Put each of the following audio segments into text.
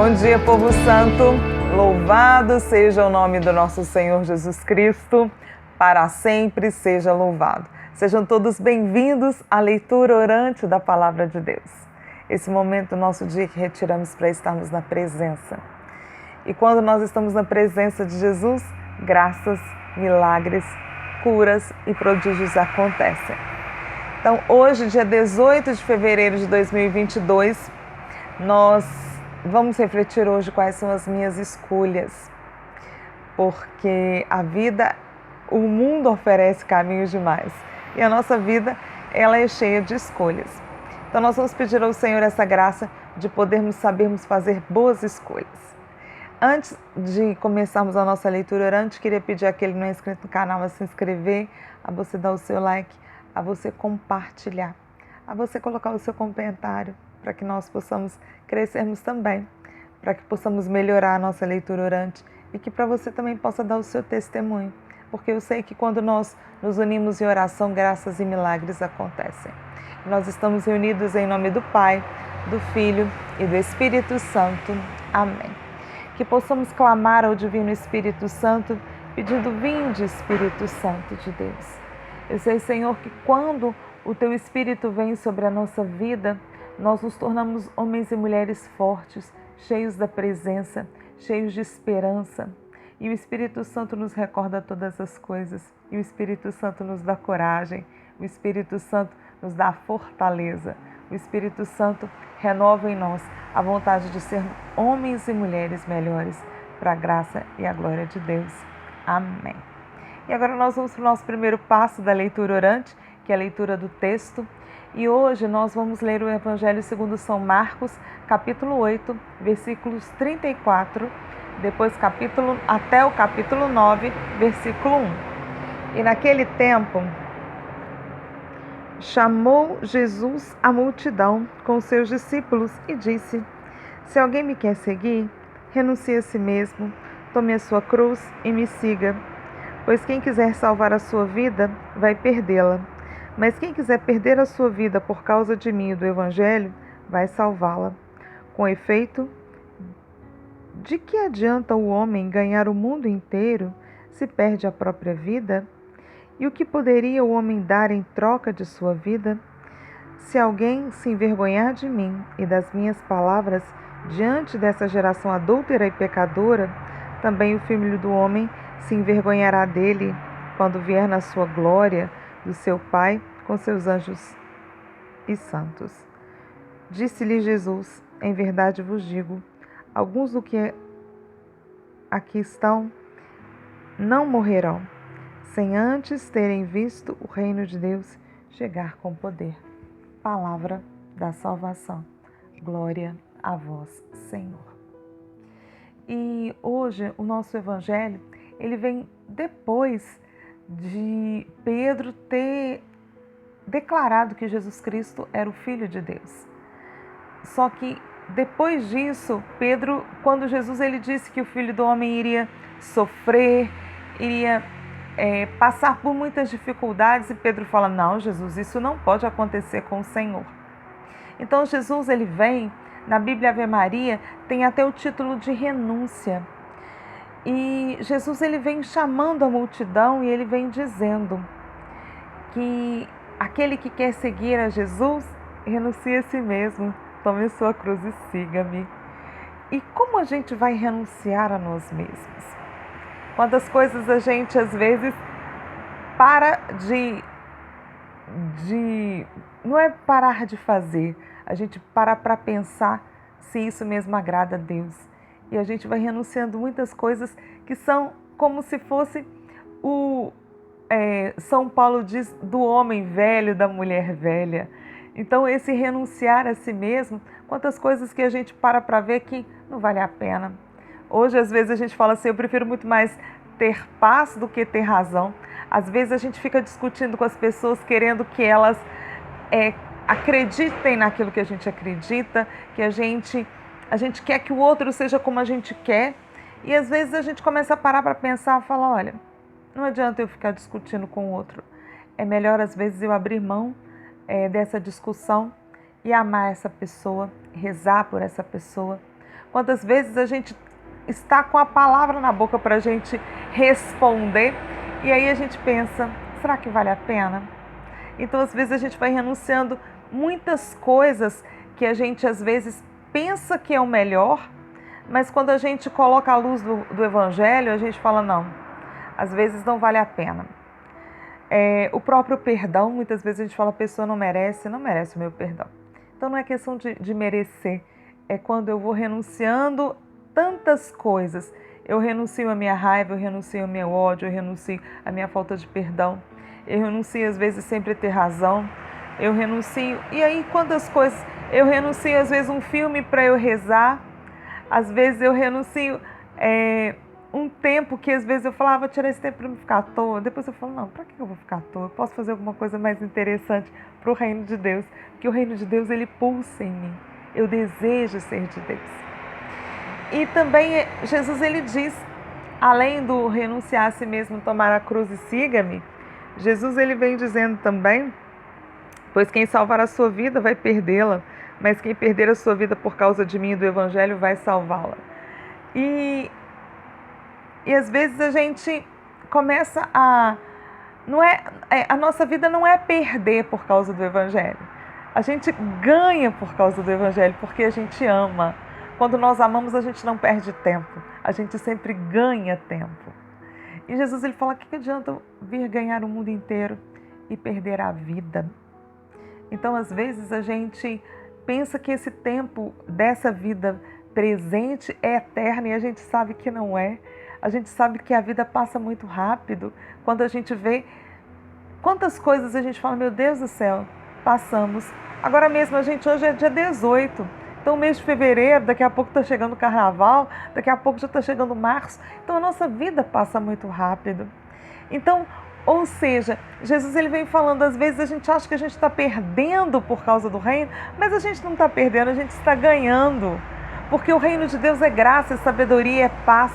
Bom dia, povo santo. Louvado seja o nome do nosso Senhor Jesus Cristo. Para sempre seja louvado. Sejam todos bem-vindos à leitura orante da Palavra de Deus. Esse momento, nosso dia que retiramos para estarmos na presença. E quando nós estamos na presença de Jesus, graças, milagres, curas e prodígios acontecem. Então, hoje, dia 18 de fevereiro de 2022, nós vamos refletir hoje quais são as minhas escolhas. Porque a vida, o mundo oferece caminhos demais. E a nossa vida, ela é cheia de escolhas. Então, nós vamos pedir ao Senhor essa graça de sabermos fazer boas escolhas. Antes de começarmos a nossa leitura orante, queria pedir àquele que não é inscrito no canal a se inscrever, a você dar o seu like, a você compartilhar, a você colocar o seu comentário, para que nós possamos crescermos também, para que possamos melhorar a nossa leitura orante e que para você também possa dar o seu testemunho, porque eu sei que quando nós nos unimos em oração, graças e milagres acontecem. Nós estamos reunidos em nome do Pai, do Filho e do Espírito Santo. Amém. Que possamos clamar ao Divino Espírito Santo, pedindo: vinde, Espírito Santo de Deus. Eu sei, Senhor, que quando o Teu Espírito vem sobre a nossa vida, nós nos tornamos homens e mulheres fortes, cheios da presença, cheios de esperança. E o Espírito Santo nos recorda todas as coisas. E o Espírito Santo nos dá coragem. O Espírito Santo nos dá fortaleza. O Espírito Santo renova em nós a vontade de ser homens e mulheres melhores para a graça e a glória de Deus. Amém. E agora nós vamos para o nosso primeiro passo da leitura orante, que é a leitura do texto. E hoje nós vamos ler o Evangelho segundo São Marcos, capítulo 8, versículos 34, depois até o capítulo 9, versículo 1. E naquele tempo, chamou Jesus a multidão com seus discípulos e disse: se alguém me quer seguir, renuncie a si mesmo, tome a sua cruz e me siga. Pois quem quiser salvar a sua vida, vai perdê-la. Mas quem quiser perder a sua vida por causa de mim e do Evangelho, vai salvá-la. Com efeito, de que adianta o homem ganhar o mundo inteiro se perde a própria vida? E o que poderia o homem dar em troca de sua vida? Se alguém se envergonhar de mim e das minhas palavras diante dessa geração adúltera e pecadora, também o Filho do Homem se envergonhará dele quando vier na sua glória do seu Pai com seus anjos e santos. Disse-lhe Jesus: em verdade vos digo, alguns do que aqui estão não morrerão, sem antes terem visto o reino de Deus chegar com poder. Palavra da salvação. Glória a vós, Senhor. E hoje o nosso Evangelho, ele vem depois de Pedro ter declarado que Jesus Cristo era o Filho de Deus. Só que depois disso, Pedro, quando Jesus ele disse que o Filho do Homem iria sofrer, iria passar por muitas dificuldades, e Pedro fala: não, Jesus, isso não pode acontecer com o Senhor. Então Jesus ele vem, na Bíblia Ave Maria, tem até o título de renúncia. E Jesus ele vem chamando a multidão e ele vem dizendo que aquele que quer seguir a Jesus, renuncie a si mesmo, tome a sua cruz e siga-me. E como a gente vai renunciar a nós mesmos? Quantas coisas a gente às vezes para não é parar de fazer, a gente para pensar se isso mesmo agrada a Deus. E a gente vai renunciando muitas coisas que são como se fosse São Paulo diz, do homem velho, da mulher velha. Então esse renunciar a si mesmo, quantas coisas que a gente para ver que não vale a pena. Hoje às vezes a gente fala assim: eu prefiro muito mais ter paz do que ter razão. Às vezes a gente fica discutindo com as pessoas, querendo que elas acreditem naquilo que a gente acredita, que a gente quer que o outro seja como a gente quer. E às vezes a gente começa a parar para pensar e falar: olha, não adianta eu ficar discutindo com o outro. É melhor às vezes eu abrir mão dessa discussão e amar essa pessoa, rezar por essa pessoa. Quantas vezes a gente está com a palavra na boca para a gente responder e aí a gente pensa, será que vale a pena? Então às vezes a gente vai renunciando muitas coisas que a gente às vezes pensa que é o melhor, mas quando a gente coloca a luz do Evangelho, a gente fala, não, às vezes não vale a pena. O próprio perdão, muitas vezes a gente fala, a pessoa não merece o meu perdão. Então não é questão de merecer, é quando eu vou renunciando tantas coisas. Eu renuncio a minha raiva, eu renuncio ao meu ódio, eu renuncio à minha falta de perdão. Eu renuncio às vezes sempre ter razão. Eu renuncio, e aí quantas coisas, eu renuncio às vezes um filme para eu rezar. Às vezes eu renuncio um tempo que às vezes eu falava, vou tirar esse tempo para me ficar à toa. Depois eu falo, não, para que eu vou ficar à toa? Eu posso fazer alguma coisa mais interessante para o reino de Deus. Porque o reino de Deus, ele pulsa em mim. Eu desejo ser de Deus. E também Jesus, ele diz, além do renunciar a si mesmo, tomar a cruz e siga-me, Jesus, ele vem dizendo também, pois quem salvar a sua vida vai perdê-la, mas quem perder a sua vida por causa de mim e do Evangelho vai salvá-la. E às vezes a gente começa a nossa vida não é perder por causa do Evangelho. A gente ganha por causa do Evangelho, porque a gente ama. Quando nós amamos, a gente não perde tempo. A gente sempre ganha tempo. E Jesus, ele fala, que adianta vir ganhar o mundo inteiro e perder a vida? Então, às vezes, a gente pensa que esse tempo dessa vida presente é eterno e a gente sabe que não é. A gente sabe que a vida passa muito rápido. Quando a gente vê quantas coisas a gente fala, meu Deus do céu, passamos. Agora mesmo, hoje é dia 18. Então, mês de fevereiro, daqui a pouco está chegando o carnaval, daqui a pouco já está chegando março. Então, a nossa vida passa muito rápido. Então, ou seja, Jesus, ele vem falando, às vezes a gente acha que a gente está perdendo por causa do reino, mas a gente não está perdendo, a gente está ganhando. Porque o reino de Deus é graça, é sabedoria, é paz,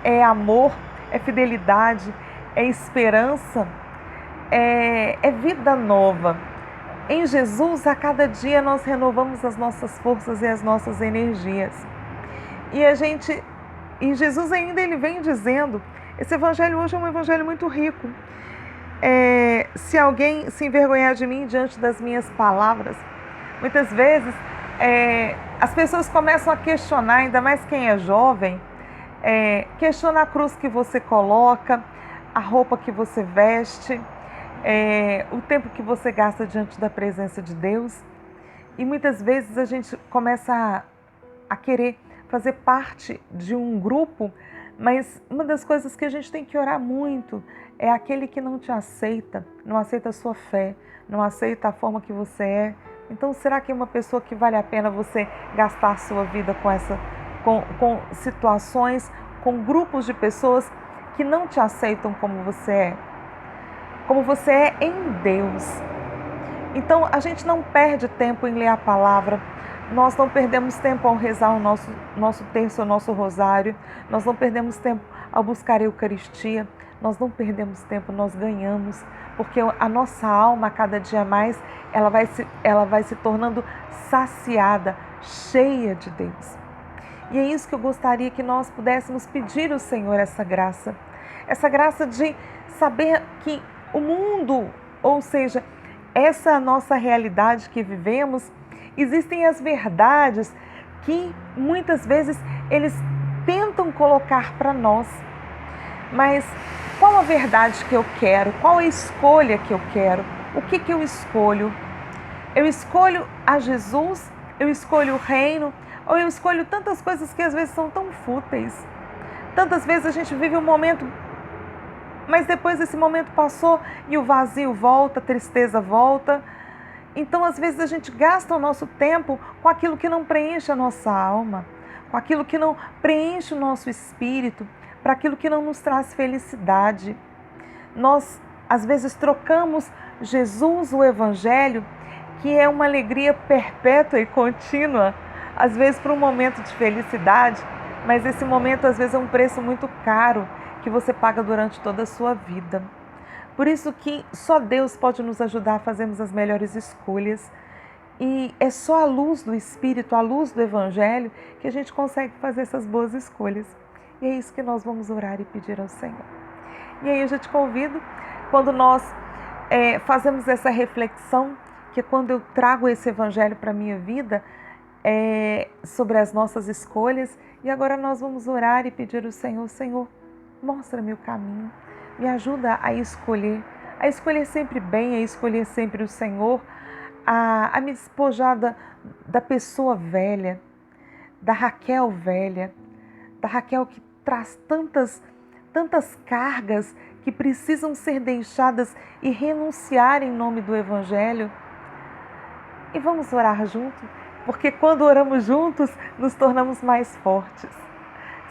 é amor, é fidelidade, é esperança, é vida nova. Em Jesus, a cada dia nós renovamos as nossas forças e as nossas energias. E Jesus ainda, ele vem dizendo, esse evangelho hoje é um evangelho muito rico. Se alguém se envergonhar de mim diante das minhas palavras, muitas vezes as pessoas começam a questionar, ainda mais quem é jovem, questiona a cruz que você coloca, a roupa que você veste, o tempo que você gasta diante da presença de Deus. E muitas vezes a gente começa a querer fazer parte de um grupo, mas uma das coisas que a gente tem que orar muito é aquele que não te aceita, não aceita a sua fé, não aceita a forma que você é. Então, será que é uma pessoa que vale a pena você gastar a sua vida com situações, com grupos de pessoas que não te aceitam como você é? Como você é em Deus. Então, a gente não perde tempo em ler a palavra, nós não perdemos tempo ao rezar o nosso terço, o nosso rosário, nós não perdemos tempo ao buscar a Eucaristia, nós não perdemos tempo, nós ganhamos, porque a nossa alma, a cada dia mais, ela vai se tornando saciada, cheia de Deus. E é isso que eu gostaria que nós pudéssemos pedir ao Senhor, essa graça de saber que o mundo, ou seja, essa nossa realidade que vivemos, existem as verdades que muitas vezes eles tentam colocar para nós. Mas qual a verdade que eu quero? Qual a escolha que eu quero? O que eu escolho? Eu escolho a Jesus? Eu escolho o reino? Ou eu escolho tantas coisas que às vezes são tão fúteis? Tantas vezes a gente vive um momento, mas depois esse momento passou e o vazio volta, a tristeza volta. Então, às vezes, a gente gasta o nosso tempo com aquilo que não preenche a nossa alma, com aquilo que não preenche o nosso espírito, para aquilo que não nos traz felicidade. Nós, às vezes, trocamos Jesus, o Evangelho, que é uma alegria perpétua e contínua, às vezes por um momento de felicidade, mas esse momento, às vezes, é um preço muito caro que você paga durante toda a sua vida. Por isso que só Deus pode nos ajudar a fazermos as melhores escolhas. E é só a luz do Espírito, a luz do Evangelho, que a gente consegue fazer essas boas escolhas. E é isso que nós vamos orar e pedir ao Senhor. E aí eu já te convido, quando nós fazemos essa reflexão, que é quando eu trago esse Evangelho para a minha vida, sobre as nossas escolhas, e agora nós vamos orar e pedir ao Senhor: Senhor, mostra-me o caminho, me ajuda a escolher sempre bem, a escolher sempre o Senhor, a me despojar da pessoa velha, da Raquel velha, da Raquel que traz tantas cargas que precisam ser deixadas e renunciar em nome do Evangelho. E vamos orar juntos, porque quando oramos juntos, nos tornamos mais fortes.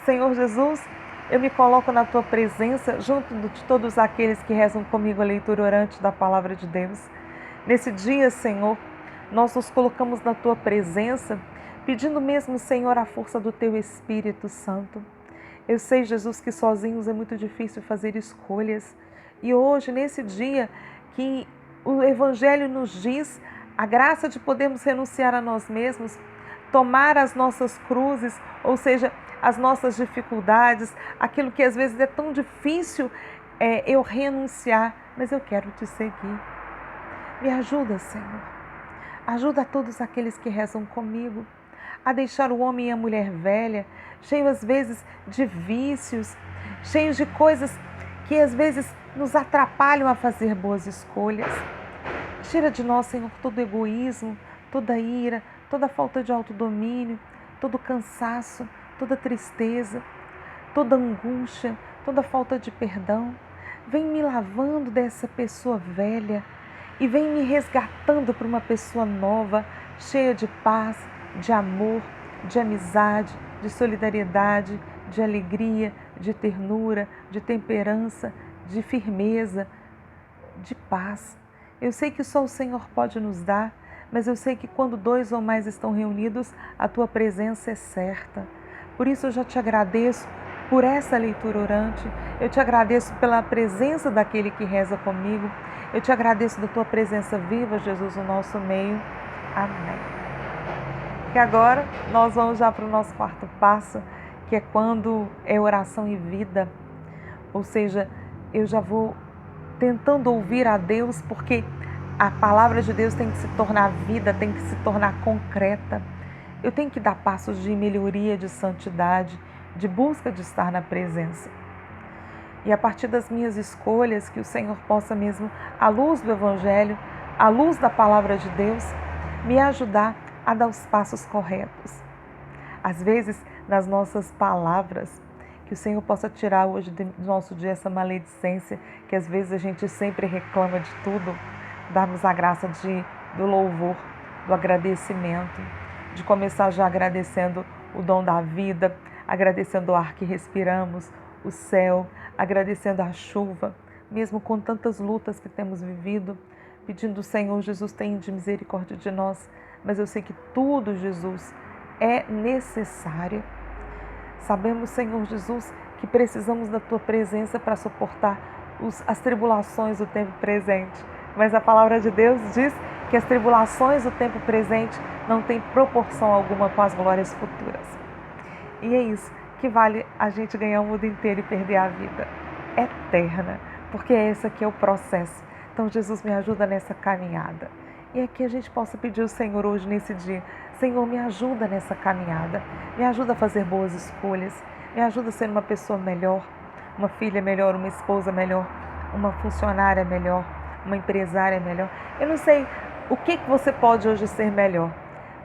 Senhor Jesus, eu me coloco na Tua presença, junto de todos aqueles que rezam comigo a leitura orante da Palavra de Deus. Nesse dia, Senhor, nós nos colocamos na Tua presença, pedindo mesmo, Senhor, a força do Teu Espírito Santo. Eu sei, Jesus, que sozinhos é muito difícil fazer escolhas. E hoje, nesse dia que o Evangelho nos diz a graça de podermos renunciar a nós mesmos, tomar as nossas cruzes, ou seja, as nossas dificuldades, aquilo que às vezes é tão difícil eu renunciar, mas eu quero Te seguir. Me ajuda, Senhor. Ajuda a todos aqueles que rezam comigo a deixar o homem e a mulher velha, cheios às vezes de vícios, cheios de coisas que às vezes nos atrapalham a fazer boas escolhas. Tira de nós, Senhor, todo egoísmo, toda ira, toda falta de autodomínio, todo cansaço, toda tristeza, toda angústia, toda falta de perdão. Vem me lavando dessa pessoa velha e vem me resgatando para uma pessoa nova, cheia de paz, de amor, de amizade, de solidariedade, de alegria, de ternura, de temperança, de firmeza, de paz. Eu sei que só o Senhor pode nos dar, mas eu sei que quando 2 ou mais estão reunidos, a Tua presença é certa. Por isso eu já Te agradeço por essa leitura orante, eu Te agradeço pela presença daquele que reza comigo, eu Te agradeço da Tua presença viva, Jesus, no nosso meio. Amém. E agora nós vamos já para o nosso quarto passo, que é quando é oração e vida. Ou seja, eu já vou tentando ouvir a Deus, porque a palavra de Deus tem que se tornar vida, tem que se tornar concreta. Eu tenho que dar passos de melhoria, de santidade, de busca de estar na presença. E a partir das minhas escolhas, que o Senhor possa mesmo, à luz do Evangelho, à luz da palavra de Deus, me ajudar a dar os passos corretos. Às vezes, nas nossas palavras, que o Senhor possa tirar hoje do nosso dia essa maledicência, que às vezes a gente sempre reclama de tudo, dar-nos a graça do louvor, do agradecimento, de começar já agradecendo o dom da vida, agradecendo o ar que respiramos, o céu, agradecendo a chuva, mesmo com tantas lutas que temos vivido, pedindo: Senhor Jesus, tenha de misericórdia de nós, mas eu sei que tudo, Jesus, é necessário. Sabemos, Senhor Jesus, que precisamos da Tua presença para suportar as tribulações do tempo presente. Mas a palavra de Deus diz que as tribulações do tempo presente não têm proporção alguma com as glórias futuras. E é isso que vale a gente ganhar o mundo inteiro e perder a vida eterna, porque esse aqui é o processo. Então, Jesus, me ajuda nessa caminhada. E é que a gente possa pedir ao Senhor hoje, nesse dia: Senhor, me ajuda nessa caminhada, me ajuda a fazer boas escolhas, me ajuda a ser uma pessoa melhor, uma filha melhor, uma esposa melhor, uma funcionária melhor, uma empresária melhor. Eu não sei o que você pode hoje ser melhor,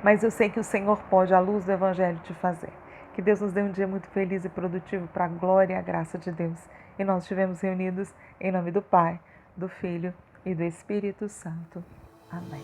mas eu sei que o Senhor pode, à luz do Evangelho, te fazer. Que Deus nos dê um dia muito feliz e produtivo para a glória e a graça de Deus. E nós estivemos reunidos em nome do Pai, do Filho e do Espírito Santo. Amém.